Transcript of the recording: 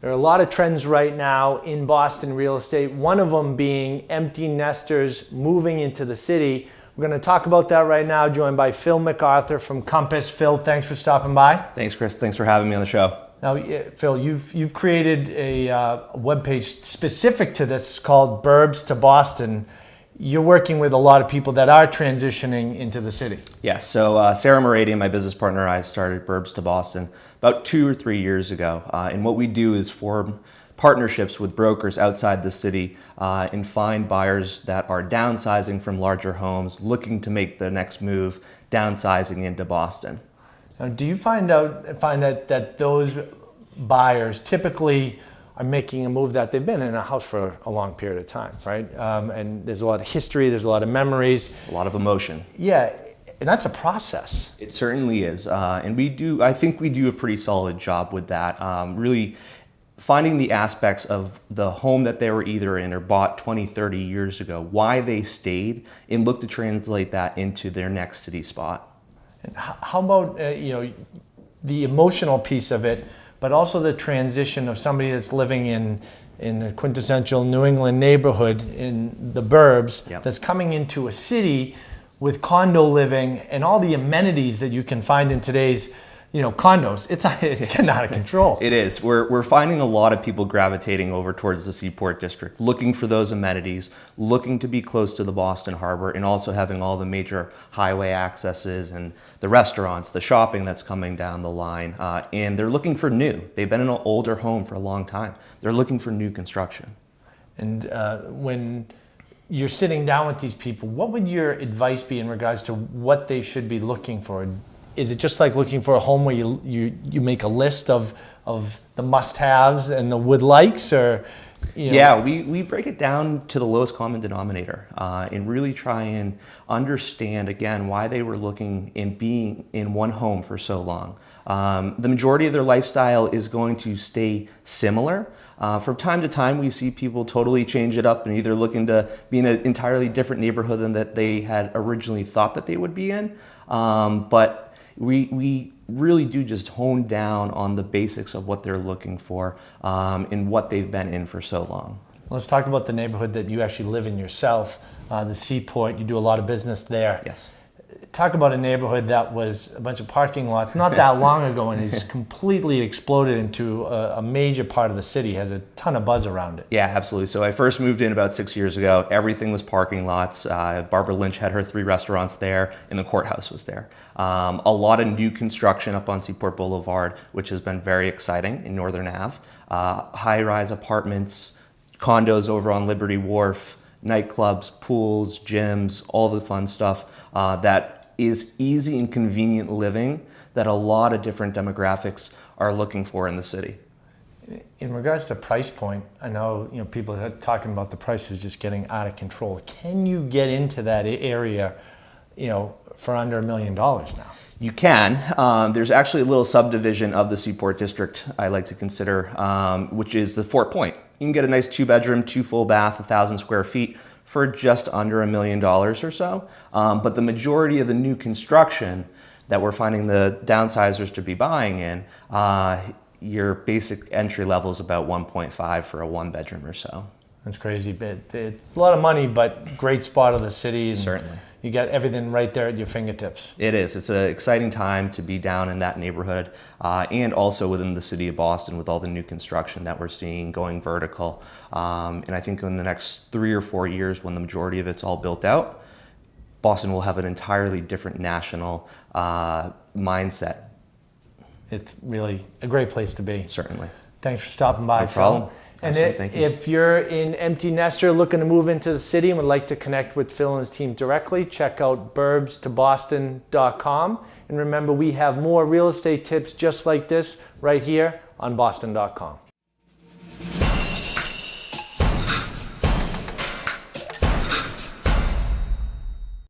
There are a lot of trends right now in Boston real estate, one of them being empty nesters moving into the city. We're going to talk about that right now, joined by Phil MacArthur from Compass. Phil, thanks for stopping by. Thanks, Chris. Thanks for having me on the show. Now, Phil, you've created a webpage specific to this called Burbs to Boston. You're working with a lot of people that are transitioning into the city. Yes, so Sarah Morady, my business partner, and I started Burbs to Boston about 2 or 3 years ago. And what we do is form partnerships with brokers outside the city and find buyers that are downsizing from larger homes, looking to make the next move, downsizing into Boston. Now, do you find that those buyers typically are making a move that they've been in a house for a long period of time, right? And there's a lot of history, there's a lot of memories. A lot of emotion. Yeah, and that's a process. It certainly is. And I think we do a pretty solid job with that. Really finding the aspects of the home that they were either in or bought 20, 30 years ago, why they stayed, and look to translate that into their next city spot. And how about the emotional piece of it, but also the transition of somebody that's living in a quintessential New England neighborhood in the Burbs, Yep, that's coming into a city with condo living and all the amenities that you can find in today's condos. It's getting out of control. It is. We're finding a lot of people gravitating over towards the Seaport District, looking for those amenities, looking to be close to the Boston Harbor, and also having all the major highway accesses and the restaurants, the shopping that's coming down the line. And they're looking for new. They've been in an older home for a long time. They're looking for new construction. And when you're sitting down with these people, what would your advice be in regards to what they should be looking for? Is it just like looking for a home where you make a list of the must-haves and the would-likes, or? Yeah, we break it down to the lowest common denominator and really try and understand, again, why they were looking in being in one home for so long. The majority of their lifestyle is going to stay similar. From time to time, we see people totally change it up and either looking to be in an entirely different neighborhood than that they had originally thought that they would be in. But we really do just hone down on the basics of what they're looking for and what they've been in for so long. Let's talk about the neighborhood that you actually live in yourself, the Seaport. You do a lot of business there. Yes. Talk about a neighborhood that was a bunch of parking lots not that long ago and has completely exploded into a major part of the city, has a ton of buzz around it. Yeah, absolutely. So I first moved in about 6 years ago. Everything was parking lots. Barbara Lynch had her 3 restaurants there, and the courthouse was there. A lot of new construction up on Seaport Boulevard, which has been very exciting in Northern Ave. High-rise apartments, condos over on Liberty Wharf, nightclubs, pools, gyms, all the fun stuff that is easy and convenient living that a lot of different demographics are looking for in the city. In regards to price point, I know people are talking about the prices just getting out of control. Can you get into that area, for under $1 million now? You can. There's actually a little subdivision of the Seaport District I like to consider, which is the Fort Point. You can get a nice 2-bedroom, 2 full bath, 1,000 square feet for just under $1 million or so. But the majority of the new construction that we're finding the downsizers to be buying in, your basic entry level is about 1.5 for a 1-bedroom or so. That's crazy. It's a lot of money, but great spot of the city. Certainly. You got everything right there at your fingertips. It is. It's an exciting time to be down in that neighborhood and also within the city of Boston with all the new construction that we're seeing going vertical. And I think in the next 3 or 4 years, when the majority of it's all built out, Boston will have an entirely different national mindset. It's really a great place to be. Certainly. Thanks for stopping by, No problem. Phil. And Thank you. if you're an empty nester looking to move into the city and would like to connect with Phil and his team directly, check out burbstoboston.com. And remember, we have more real estate tips just like this right here on boston.com.